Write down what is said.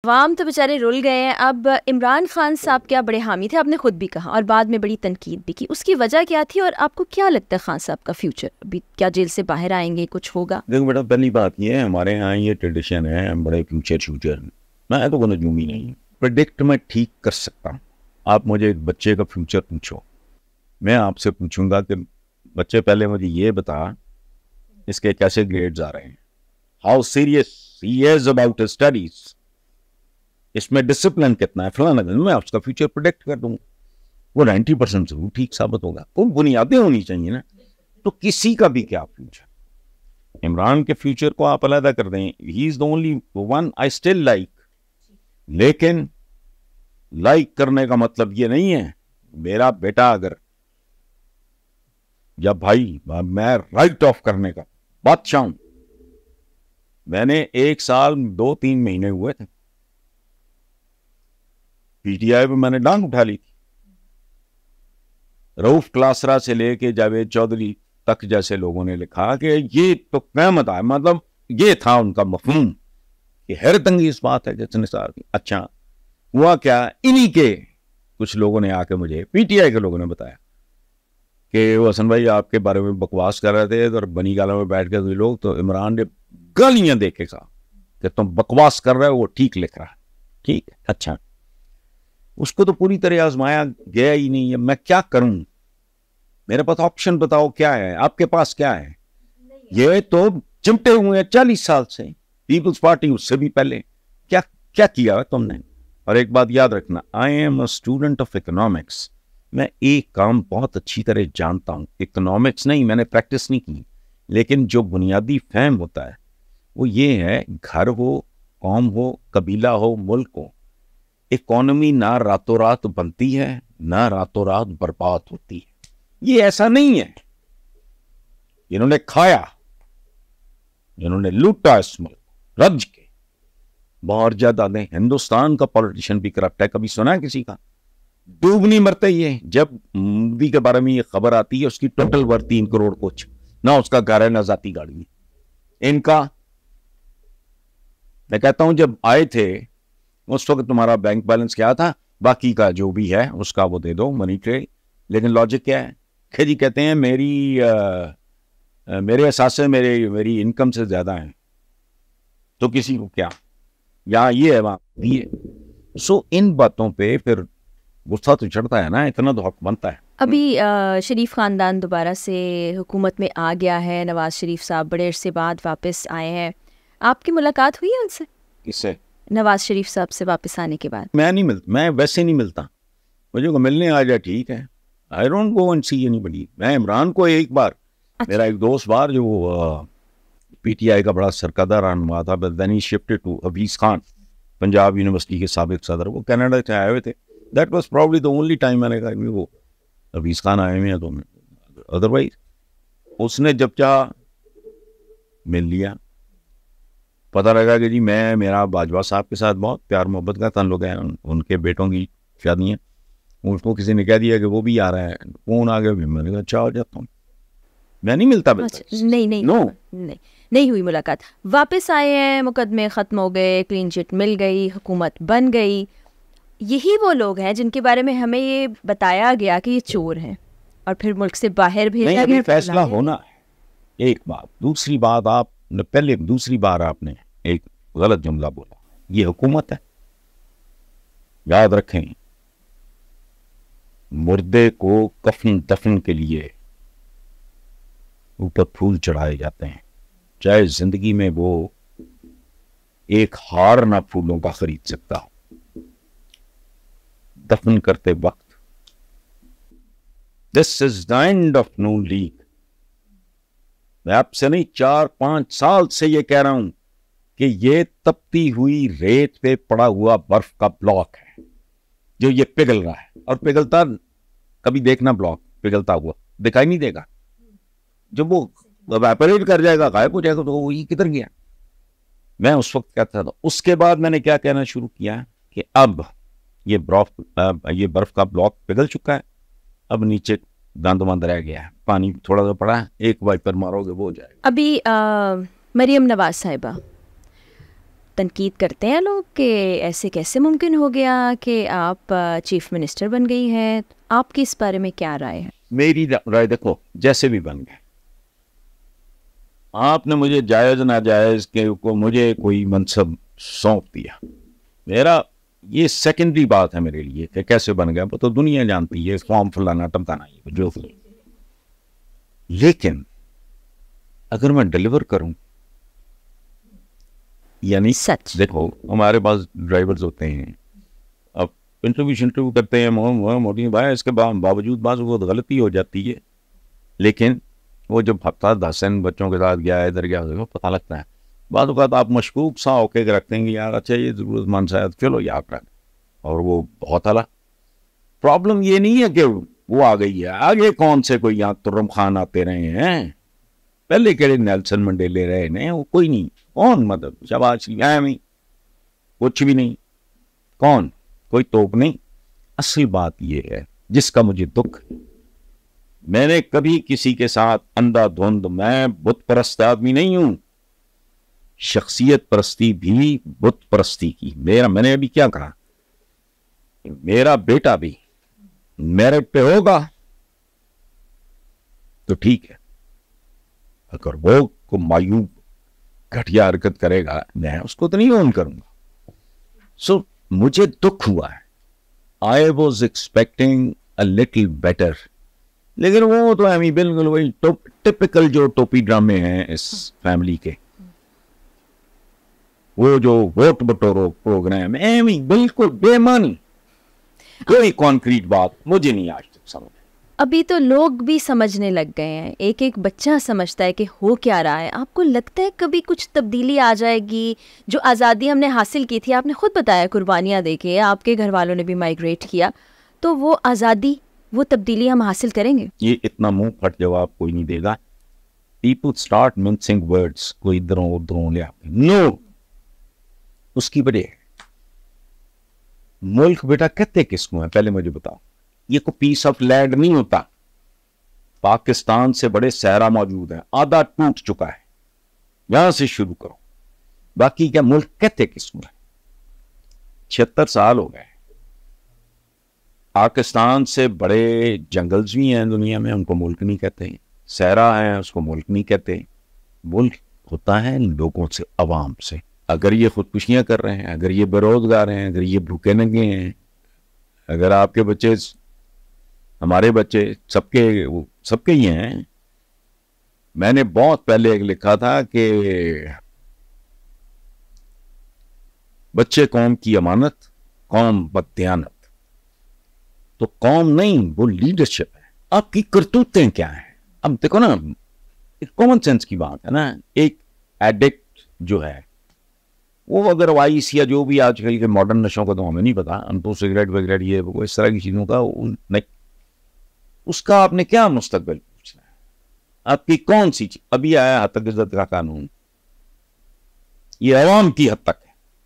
अवाम तो बेचारे रुल गए हैं। अब इमरान खान साहब क्या बड़े हामी थे, आपने खुद भी कहा और बाद में बड़ी तनकीद भी की। उसकी वजह क्या थी और आपको क्या लगता है खान साहब का फ्यूचर अभी, क्या जेल से बाहर आएंगे, कुछ होगा? देखो बेटा, पहली बात ये है, हमारे यहाँ ये ट्रेडिशन है बड़े फ्यूचर मैं तो कोई नजूमी नहीं, प्रिडिक्ट मैं ठीक कर सकता हूँ। आप मुझे एक बच्चे का फ्यूचर पूछो, मैं आपसे पूछूंगा कि बच्चे पहले मुझे ये बता इसके कैसे ग्रेड्स आ रहे हैं, how serious he is about his studies, इसमें डिसिप्लिन कितना है, फलाना। मैं उसका फ्यूचर प्रिडिक्ट कर दूंगा, वो 90% जरूर ठीक साबित होगा। वो बुनियादें होनी चाहिए ना, तो किसी का भी क्या फ्यूचर। इमरान के फ्यूचर को आप अलग कर दें, he is the only one I still like, लेकिन लाइक करने का मतलब ये नहीं है मेरा बेटा अगर, या भाई मैं राइट ऑफ करने का बादशाह हूं। मैंने 1 साल 2-3 महीने हुए थे पीटीआई पे, मैंने डांग उठा ली थी। रऊफ क्लासरा से लेके जावेद चौधरी तक जैसे लोगों ने लिखा कि ये तो क़यामत है, मतलब ये था उनका मफहूम कि हैरत अंगेज बात है जिसने सार की। अच्छा हुआ क्या, इन्हीं के कुछ लोगों ने आके मुझे, पीटीआई के लोगों ने बताया कि वो हसन भाई आपके बारे में बकवास कर रहे थे, और बनी गाला में बैठ के लोग, तो इमरान ने गालियां दे के कहा कि तुम बकवास कर रहे हो, वो ठीक लिख रहा है। ठीक है, अच्छा उसको तो पूरी तरह आजमाया गया ही नहीं है, मैं क्या करूं? मेरे पास ऑप्शन बताओ क्या है, आपके पास क्या है? ये तो चिमटे हुए हैं 40 साल से, पीपल्स पार्टी उससे भी पहले। क्या क्या किया है तुमने? और एक बात याद रखना, I am a student of economics. मैं एक काम बहुत अच्छी तरह जानता हूं, इकोनॉमिक्स नहीं, मैंने प्रैक्टिस नहीं की, लेकिन जो बुनियादी फहम होता है वो ये है, घर हो, कौम हो, कबीला हो, मुल्क हो, इकोनॉमी ना रातों रात बनती है ना रातों रात बर्बाद होती है। ये ऐसा नहीं है इन्होंने खाया, इन्होंने लूटा इस मुल्क रज के बहुत ज्यादा ने। हिंदुस्तान का पॉलिटिशियन भी करप्ट है, कभी सुना है किसी का? डूब नहीं मरते ये। जब मोदी के बारे में ये खबर आती है उसकी टोटल वर्थ 3 करोड़ कुछ, ना उसका घर है ना जाती गाड़ी है इनका। मैं कहता हूं जब आए थे उस वक्त तुम्हारा बैंक बैलेंस क्या था, बाकी का जो भी है उसका वो दे दो, मनी ट्रेल। लेकिन लॉजिक क्या है? जी कहते हैं मेरे एहसास से मेरी इनकम से ज्यादा है, तो किसी को क्या, यहाँ ये है वहां ये। सो इन बातों पे फिर गुस्सा तो चढ़ता है ना, इतना तो हक बनता है। अभी शरीफ खानदान दोबारा से हुकूमत में आ गया है, नवाज शरीफ साहब बड़े अरसे बाद वापस आए हैं, आपकी मुलाकात हुई है उनसे? किससे? नवाज शरीफ साहब से वापस आने के बाद? मैं नहीं मिलता, मैं वैसे नहीं मिलता, मुझे को मिलने आ जाए ठीक है, I don't go and see anybody. मैं इमरान को एक बार, अच्छा। मेरा एक दोस्त बार जो पीटीआई का बड़ा सरकर्दा रहनुमा था, but then he shifted to Awais Khan, Punjab university के साबिक सदर, वो कनाडा से आए हुए थे। That was probably the only time मैंने कहा वो अवीस खान आए हुए हैं, तो अदरवाइज उसने जब चाह मिल लिया। पता लगा कि जी मेरा बाजवा साहब के साथ बहुत प्यार मोहब्बत का ताल्लुक है, उनके बेटों की शादी है, उसको किसी ने कह दिया कि वो भी आ रहा है, फोन आ गया, मैंने कहा अच्छा हो जाता हूँ, मैं नहीं मिलता। अच्छा, नहीं नहीं हुई मुलाकात। वापस आए हैं, मुकदमे ख़त्म हो गए, क्लीन चिट मिल गई, हुकूमत बन गई। यही वो लोग हैं जिनके बारे में हमें ये बताया गया कि ये चोर हैं और फिर मुल्क से बाहर भेजा गया। फैसला होना है एक बात। दूसरी बात, आपने पहले दूसरी बार आपने एक गलत जुमला बोला, ये हुकूमत है। याद रखें, मुर्दे को कफन दफन के लिए ऊपर फूल चढ़ाए जाते हैं, चाहे जिंदगी में वो एक हार ना फूलों का खरीद सकता हो। दफन करते वक्त this is the end of Noon league. मैं आपसे नहीं 4-5 साल से ये कह रहा हूं कि ये तपती हुई रेत पे पड़ा हुआ बर्फ का ब्लॉक है जो ये पिघल रहा है, और पिघलता कभी देखना, ब्लॉक पिघलता हुआ दिखाई नहीं देगा, जब वो एवेपोरेट कर जाएगा, गायब हो जाएगा, तो वो ये किधर गया। मैं उस वक्त कहता था। उसके बाद मैंने क्या कहना शुरू किया कि अब ये बर्फ का ब्लॉक पिघल चुका है, अब नीचे दांतमंद रह गया है, पानी थोड़ा सा पड़ा है, एक वाइपर मारोगे वो हो जाएगा। अभी मरियम नवाज साहिबा तनकीद करते हैं लोग कि ऐसे कैसे मुमकिन हो गया कि आप चीफ मिनिस्टर बन गई हैं, आपकी इस बारे में क्या राय है? मेरी राय देखो, जैसे भी बन गए, आपने मुझे जायज नाजायज के को मुझे कोई मनसब सौंप दिया, मेरा ये सेकेंडरी बात है मेरे लिए कि कैसे बन गया, वो तो दुनिया जानती है, फॉर्म फलाना टमकाना जो। लेकिन अगर मैं डिलीवर करूं, यानी सच देखो हमारे पास ड्राइवर्स होते हैं, अब इंटरव्यू करते हैं, मोटी भाई, इसके बावजूद बात बहुत गलती हो जाती है, लेकिन वो जब हफ्ता 10 बच्चों के साथ गया इधर गया तो पता लगता है। बाद वक़्त आप मशकूक सा होके रखते हैं यार अच्छा ये ज़रूरतमंद शायद, चलो याद रख, और वो बहुत आला। प्रॉब्लम ये नहीं है कि वो आ गई है, आगे कौन से कोई यहाँ तुर्रम खान आते रहे हैं, पहले के नेल्सन मंडेले रहे हैं, वो कोई नहीं, कौन मतलब शाबाश कुछ भी नहीं, कौन कोई तोप नहीं। असल बात ये है जिसका मुझे दुख, मैंने कभी किसी के साथ अंधाधुंध, मैं बुत परस्त आदमी नहीं हूं, शख्सियत परस्ती भी बुत परस्ती की। मैंने अभी क्या कहा, मेरा बेटा भी मेरिट पे होगा तो ठीक है, अगर वो को मायूब घटिया हरकत करेगा मैं उसको तो नहीं ओन करूंगा। सो मुझे दुख हुआ है, I was expecting a little better, लेकिन वो तो हमें बिल्कुल वही टिपिकल जो टोपी ड्रामे हैं इस फैमिली के, वो जो वोट बटोरो प्रोग्राम है, बिल्कुल बेमानी, कोई कॉन्क्रीट बात मुझे नहीं आज तक समझ। अभी तो लोग भी समझने लग गए हैं, एक एक बच्चा समझता है कि हो क्या रहा है। आपको लगता है कभी कुछ तब्दीली आ जाएगी? जो आज़ादी हमने हासिल की थी, आपने खुद बताया कुर्बानियाँ देके, आपके घर वालों ने भी माइग्रेट किया, तो वो आज़ादी, वो तब्दीली हम हासिल करेंगे? ये इतना मुंह फट जवाब कोई नहीं देगा। पीपल स्टार्ट मिक्सिंग वर्ड्स, कोई इधरों उधरों ले आते, नो, उसकी वजह मुल्क बेटा कहते किसको है पहले मुझे बताओ। ये कोई पीस ऑफ लैंड नहीं होता, पाकिस्तान से बड़े सहरा मौजूद है, आधा टूट चुका है, यहां से शुरू करो। बाकी क्या मुल्क कहते किसको है? 76 साल हो गए, पाकिस्तान से बड़े जंगल्स भी हैं दुनिया में, उनको मुल्क नहीं कहते, सहरा है उसको मुल्क नहीं कहते। मुल्क होता है लोगों से, अवाम से। अगर ये खुदकुशियां कर रहे हैं, अगर ये बेरोजगार हैं, अगर ये भूखे नंगे हैं, अगर आपके बच्चे, हमारे बच्चे, सबके ही हैं। मैंने बहुत पहले एक लिखा था कि बच्चे कौम की अमानत, कौम बददियानत। तो कौम नहीं, वो लीडरशिप है। आपकी करतूतें क्या है? अब देखो ना, एक कॉमन सेंस की बात है ना, एक एडिक्ट जो है वो अगर वाइस या जो भी आजकल के मॉडर्न नशों का तो हमें नहीं पता, हम तो सिगरेट वगैरह ये वो इस तरह की चीजों का नहीं, उसका आपने क्या मुस्तकबिल पूछना है? आपकी कौन सी चीज? अभी आया हद तक इज्जत का कानून, ये अवाम की हद तक है।